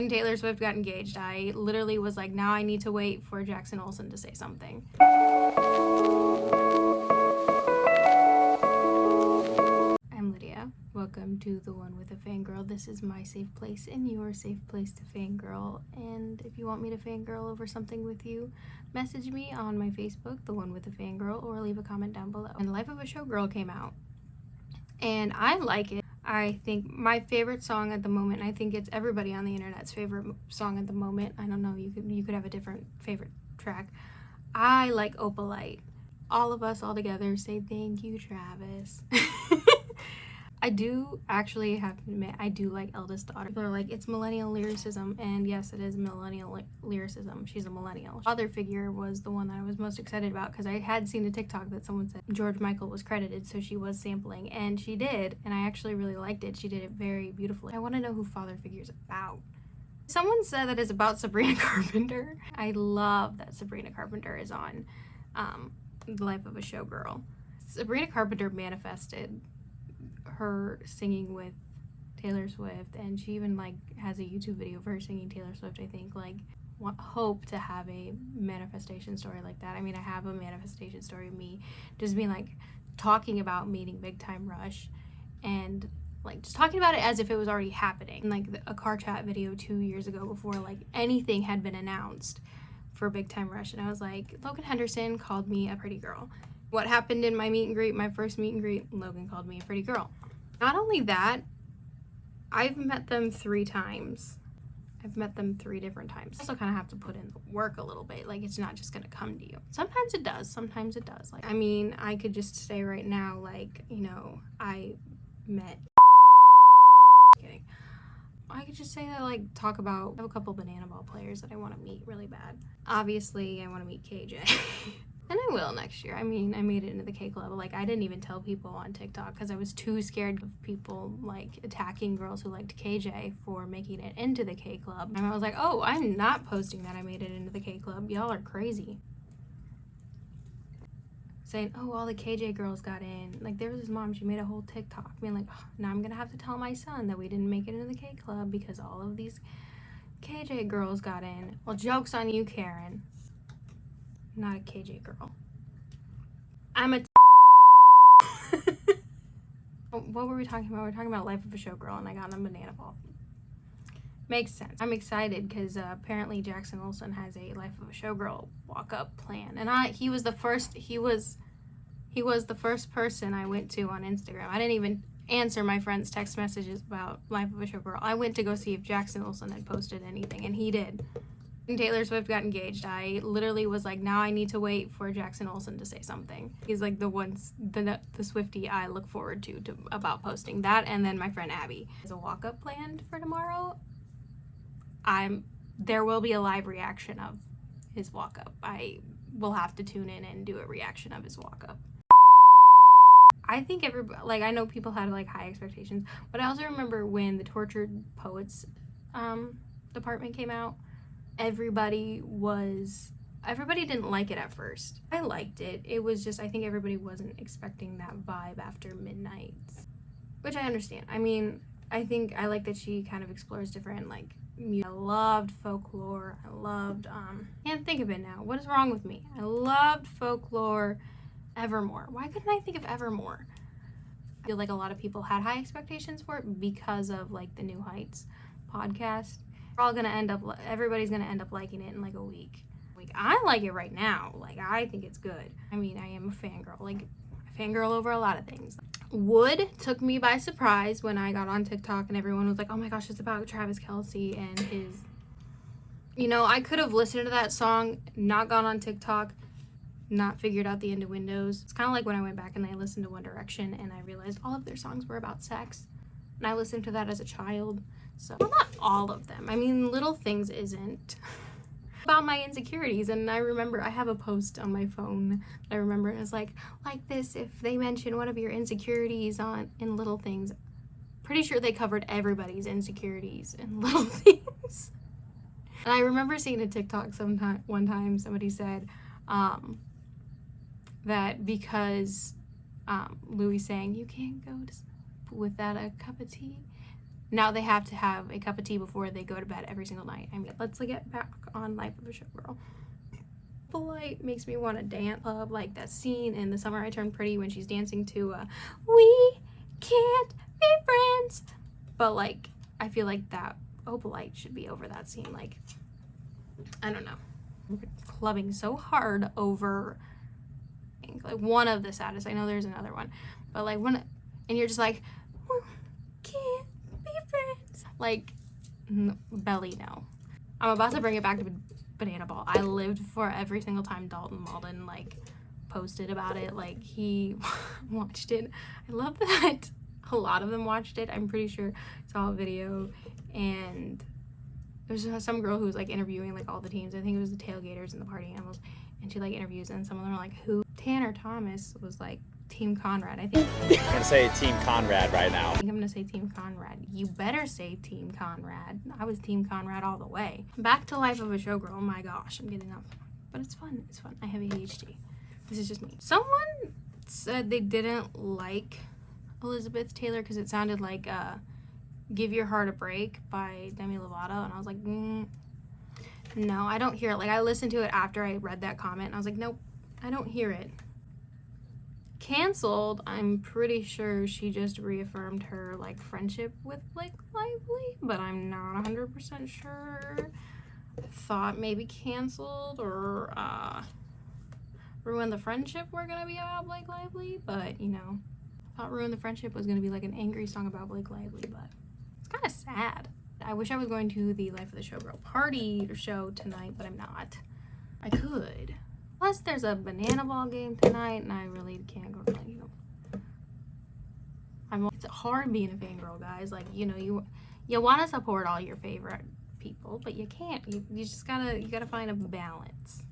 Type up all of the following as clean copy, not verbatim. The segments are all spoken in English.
When Taylor Swift got engaged, I literally was like, now I need to wait for Jackson Olsen to say something. I'm Lydia. Welcome to The One with a Fangirl. This is my safe place and your safe place to fangirl. And if you want me to fangirl over something with you, message me on my Facebook, The One with a Fangirl, or leave a comment down below. And Life of a Showgirl came out, and I like it. I think my favorite song at the moment, I think it's everybody on the internet's favorite song at the moment. I don't know, you could have a different favorite track. I like Opalite. All of us all together say thank you, Travis. I do actually have to admit, I do like Eldest Daughter. People are like, it's millennial lyricism, and yes, it is millennial lyricism. She's a millennial. Father Figure was the one that I was most excited about, because I had seen a TikTok that someone said George Michael was credited, so she was sampling, and she did, and I actually really liked it. She did it very beautifully. I want to know who Father Figure's about. Someone said that it's about Sabrina Carpenter. I love that Sabrina Carpenter is on The Life of a Showgirl. Sabrina Carpenter manifested her singing with Taylor Swift, and she even like has a YouTube video of her singing Taylor Swift. I think like hope to have a manifestation story like that. I mean, I have a manifestation story of me just being like talking about meeting Big Time Rush, and like just talking about it as if it was already happening. Like a car chat video 2 years ago, before like anything had been announced for Big Time Rush, and I was like, Logan Henderson called me a pretty girl. What happened in my meet and greet, my first meet and greet, Logan called me a pretty girl. Not only that, I've met them 3 times. I've met them 3 different times. You also kind of have to put in the work a little bit. Like, it's not just gonna come to you. Sometimes it does, sometimes it does. Like, I mean, I could just say right now, like, you know, I met kidding. I could just say that, like, talk about, I have a couple banana ball players that I want to meet really bad. Obviously, I want to meet KJ. And I will next year. I mean, I made it into the K Club. Like, I didn't even tell people on TikTok because I was too scared of people, like, attacking girls who liked KJ for making it into the K Club. And I was like, oh, I'm not posting that I made it into the K Club. Y'all are crazy. Saying, oh, all the KJ girls got in. Like, there was his mom, she made a whole TikTok being like, oh, now I'm gonna have to tell my son that we didn't make it into the K Club because all of these KJ girls got in. Well, joke's on you, Karen. Not a KJ girl. I'm a What were we talking about? We were talking about Life of a Showgirl, and I got a banana ball. Makes sense. I'm excited because apparently Jackson Olsen has a Life of a Showgirl walk-up plan, and he was the first person I went to on Instagram. I didn't even answer my friend's text messages about Life of a Showgirl. I went to go see if Jackson Olsen had posted anything, and he did. When Taylor Swift got engaged, I literally was like, now I need to wait for Jackson Olsen to say something. He's like the Swiftie I look forward to about posting that. And then my friend Abby has a walk-up planned for tomorrow. There will be a live reaction of his walk-up. I will have to tune in and do a reaction of his walk-up. I think everybody, like, I know people had like high expectations, but I also remember when the Tortured Poets department came out, everybody didn't like it at first. I liked it. It was just, I think everybody wasn't expecting that vibe after Midnight, which I understand. I mean, I think I like that she kind of explores different, like, music. I loved folklore. I loved, can't think of it now. What is wrong with me? I loved folklore. Evermore. Why couldn't I think of Evermore? I feel like a lot of people had high expectations for it because of, like, the New Heights podcast. Everybody's gonna end up liking it in like a week. Like, I like it right now. Like, I think it's good. I mean, I am a fangirl. Like, a fangirl over a lot of things. Wood took me by surprise when I got on TikTok and everyone was like, oh my gosh, it's about Travis Kelce and his, you know, I could have listened to that song, not gone on TikTok, not figured out the innuendos. It's kind of like when I went back and I listened to One Direction and I realized all of their songs were about sex. And I listened to that as a child. So, well, not all of them. I mean, Little Things isn't. About my insecurities, and I remember I have a post on my phone that I remember, and it's like this, if they mention one of your insecurities in Little Things. Pretty sure they covered everybody's insecurities in Little Things. And I remember seeing a TikTok one time somebody said that because Louis saying you can't go to without a cup of tea, Now they have to have a cup of tea before they go to bed every single night. I mean, let's get back on Life of a Showgirl. Polite makes me want to dance. Like that scene in The Summer I Turned Pretty when she's dancing to We Can't Be Friends. But like, I feel like that Opalite should be over that scene. Like, I don't know. Clubbing so hard over like one of the saddest. I know there's another one, but like one, and you're just like, we can't be friends. Like, belly no. I'm about to bring it back to Banana Ball. I lived for every single time Dalton Malden like posted about it. Like he watched it. I love that a lot of them watched it. I'm pretty sure I saw a video, and there's some girl who was like interviewing like all the teams. I think it was the Tailgaters and the Party Animals, and she like interviews, and some of them are like, who? Tanner Thomas was like Team Conrad. I think I'm gonna say Team Conrad right now. I think I'm gonna say Team Conrad. You better say Team Conrad. I was Team Conrad all the way. Back to Life of a Showgirl. Oh my gosh, I'm getting up. But it's fun. It's fun. I have ADHD. This is just me. Someone said they didn't like Elizabeth Taylor because it sounded like Give Your Heart a Break by Demi Lovato, and I was like, no, I don't hear it. Like, I listened to it after I read that comment, and I was like, nope, I don't hear it. Canceled, I'm pretty sure she just reaffirmed her like friendship with Blake Lively, but I'm not 100% sure. Thought maybe canceled or Ruin the Friendship were gonna be about Blake Lively, but you know, thought Ruin the Friendship was gonna be like an angry song about Blake Lively, but it's kind of sad. I wish I was going to the Life of the Showgirl party or show tonight, but I'm not. I could. Plus, there's a banana ball game tonight, and I really can't go. You know, it's hard being a fangirl, guys. Like, you know, you want to support all your favorite people, but you can't. You just gotta find a balance.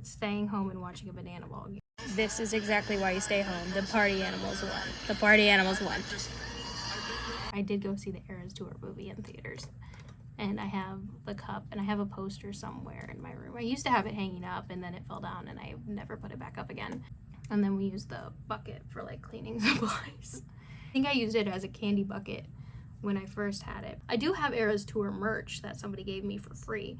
Staying home and watching a banana ball game. This is exactly why you stay home. The party animals won. The party animals won. I did go see the Eras Tour movie in theaters, and I have the cup, and I have a poster somewhere in my room. I used to have it hanging up, and then it fell down, and I never put it back up again. And then we used the bucket for like cleaning supplies. I think I used it as a candy bucket when I first had it. I do have Eras Tour merch that somebody gave me for free.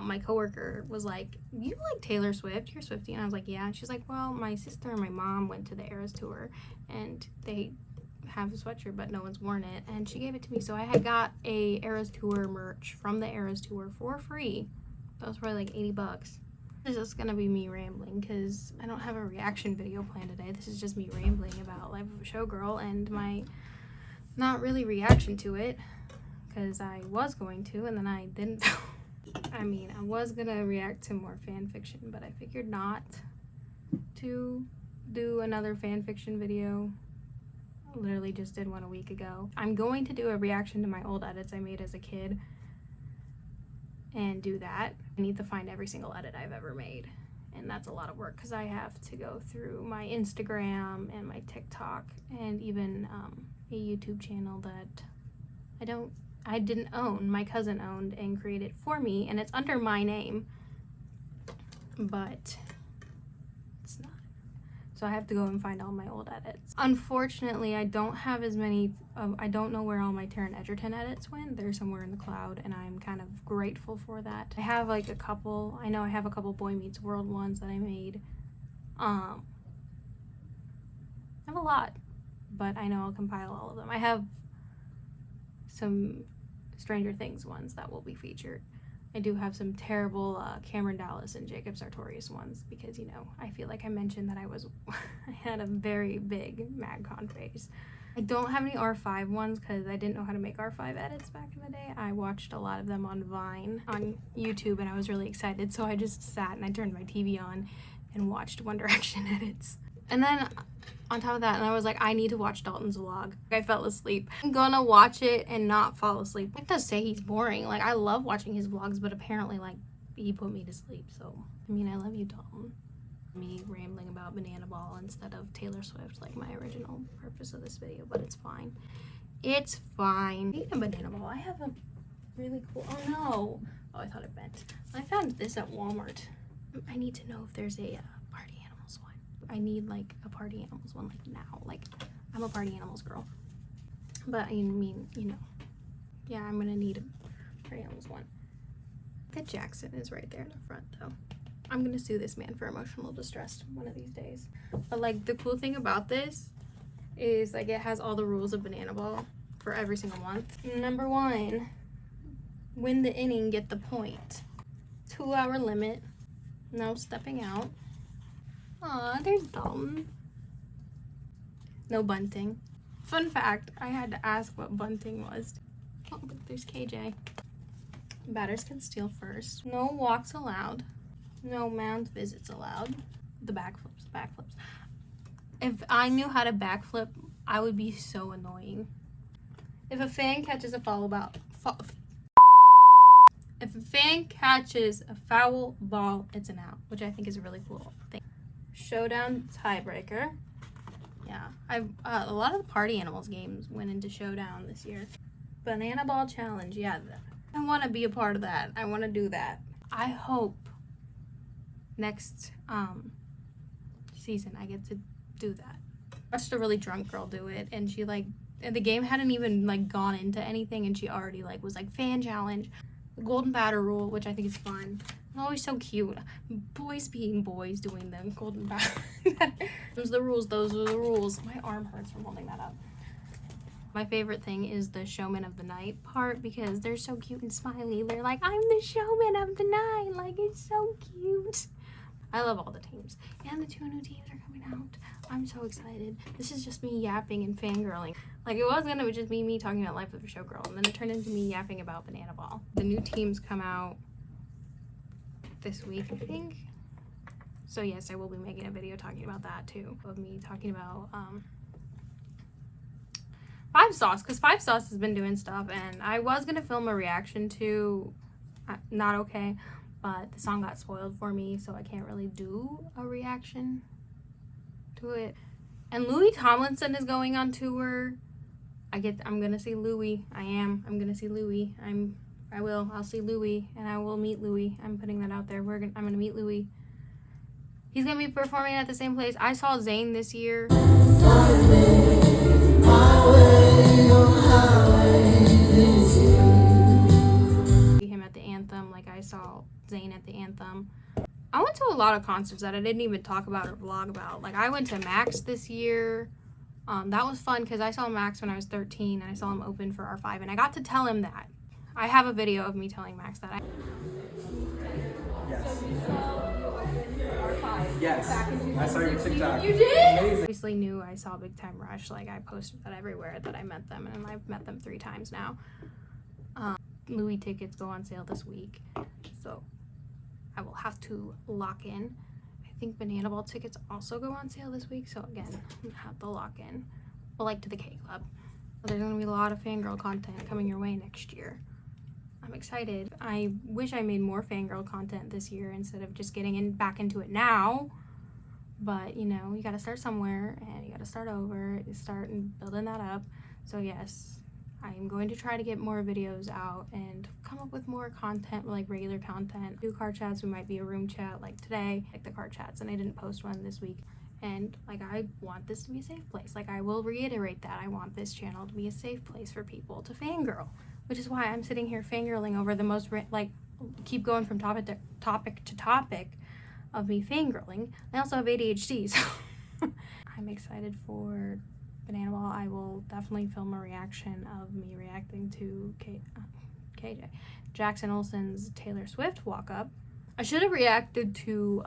My coworker was like, you like Taylor Swift? You're Swiftie. And I was like, yeah. And she's like, well, my sister and my mom went to the Eras Tour, and they have a sweatshirt, but no one's worn it, and she gave it to me. So I had got a Eras Tour merch from the Eras Tour for free. That was probably like 80 bucks. This is gonna be me rambling because I don't have a reaction video planned today. This is just me rambling about Life of a Showgirl and my not really reaction to it, because I was going to, and then I didn't. I mean, I was gonna react to more fan fiction, but I figured not to do another fan fiction video. I literally just did one a week ago. I'm going to do a reaction to my old edits I made as a kid and do that. I need to find every single edit I've ever made, and that's a lot of work because I have to go through my Instagram and my TikTok and even a YouTube channel that I didn't own. My cousin owned and created for me, and it's under my name, but it's not. So I have to go and find all my old edits. Unfortunately, I don't have as many, I don't know where all my Taron Egerton edits went. They're somewhere in the cloud, and I'm kind of grateful for that. I have like a couple, I know I have a couple Boy Meets World ones that I made. I have a lot, but I know I'll compile all of them. I have some Stranger Things ones that will be featured. I do have some terrible Cameron Dallas and Jacob Sartorius ones because, you know, I feel like I mentioned that I had a very big MagCon phase. I don't have any R5 ones because I didn't know how to make R5 edits back in the day. I watched a lot of them on Vine on YouTube, and I was really excited, so I just sat and I turned my TV on and watched One Direction edits. And then on top of that, and I was like, I need to watch Dalton's vlog. I fell asleep. I'm gonna watch it and not fall asleep. It does say he's boring. Like, I love watching his vlogs, but apparently, like, he put me to sleep. So, I mean, I love you, Dalton. Me rambling about Banana Ball instead of Taylor Swift, like my original purpose of this video, but it's fine. It's fine. Speaking of Banana Ball, I have a really cool, oh no. Oh, I thought it bent. I found this at Walmart. I need to know if there's a party animals one. I need like a party animals one like now. Like, I'm a party animals girl. But I mean, you know, yeah, I'm gonna need a Party Animals one. That Jackson is right there in the front though. I'm gonna sue this man for emotional distress one of these days. But like the cool thing about this is like it has all the rules of Banana Ball for every single month. Number 1, win the inning, get the point. 2-hour limit, no stepping out. Aw, there's Dalton. No bunting. Fun fact, I had to ask what bunting was. Oh, look, there's KJ. Batters can steal first. No walks allowed. No mound visits allowed. The backflips. If I knew how to backflip, I would be so annoying. If a fan catches a foul ball, it's an out, which I think is a really cool thing. Showdown tiebreaker. Yeah, a lot of the Party Animals games went into Showdown this year. Banana Ball Challenge, yeah, I want to be a part of that. I want to do that. I hope next season I get to do that. I watched a really drunk girl do it, and she the game hadn't even gone into anything, and she already was fan challenge, the golden batter rule, which I think is fun. It's always so cute. Boys being boys doing the golden batter. Those are the rules. Those are the rules. My arm hurts from holding that up. My favorite thing is the showman of the night part because they're so cute and smiley. They're like, I'm the showman of the night. It's so cute. I love all the teams. And the 2 new teams are coming out. I'm so excited. This is just me yapping and fangirling. It was gonna just be me talking about Life of a Showgirl, and then it turned into me yapping about Banana Ball. The new teams come out this week, I think. So yes, I will be making a video talking about that too. Of me talking about 5 Sauce, because 5 Sauce has been doing stuff, and I was gonna film a reaction to Not Okay, but the song got spoiled for me, so I can't really do a reaction to it. And Louis Tomlinson is going on tour. I'm gonna see Louis. I'm gonna see Louis. I'll see Louis, and I will meet Louis. I'm putting that out there. I'm gonna meet Louis. He's gonna be performing at the same place. I saw Zayn this year. Him at the Anthem, I saw Zayn at the Anthem. I went to a lot of concerts that I didn't even talk about or vlog about. I went to Max this year. That was fun because I saw Max when I was 13 and I saw him open for R5, and I got to tell him that. I have a video of me telling Max that. Yes. Yes. I saw your TikTok. You did? Amazing. Obviously knew I saw Big Time Rush. I posted that everywhere that I met them, and I've met them 3 times now. Louis tickets go on sale this week, so I will have to lock in. I think Banana Ball tickets also go on sale this week, so again, I'm gonna have to lock in. But to the K Club. There's gonna be a lot of fangirl content coming your way next year. I'm excited. I wish I made more fangirl content this year instead of just getting back into it now. But you gotta start somewhere, and you gotta start over, start and building that up. So yes, I'm going to try to get more videos out and come up with more content, regular content. Do car chats. We might be a room chat like today, the car chats, and I didn't post one this week. And I want this to be a safe place. I will reiterate that I want this channel to be a safe place for people to fangirl, which is why I'm sitting here fangirling over the most keep going from topic to topic of me fangirling. I also have ADHD, so I'm excited for Banana Ball. I will definitely film a reaction of me reacting to KJ Jackson Olsen's Taylor Swift walk up. I should have reacted to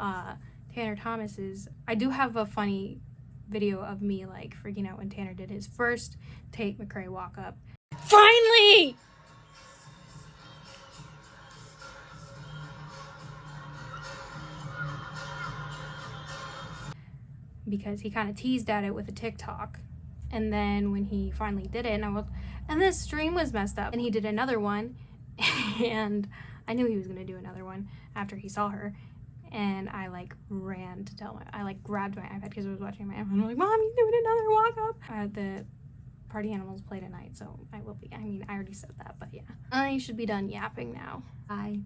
Tanner Thomas's. I do have a funny video of me freaking out when Tanner did his first Tate McRae walk up. Finally! Because he kind of teased at it with a TikTok. And then when he finally did it, and this stream was messed up, and he did another one, and I knew he was gonna do another one after he saw her, and I ran to tell him. I grabbed my iPad because I was watching my iPad, and I'm Mom, he's doing another walk up. The Party Animals play tonight, so I will be. I already said that, but yeah. I should be done yapping now. Bye.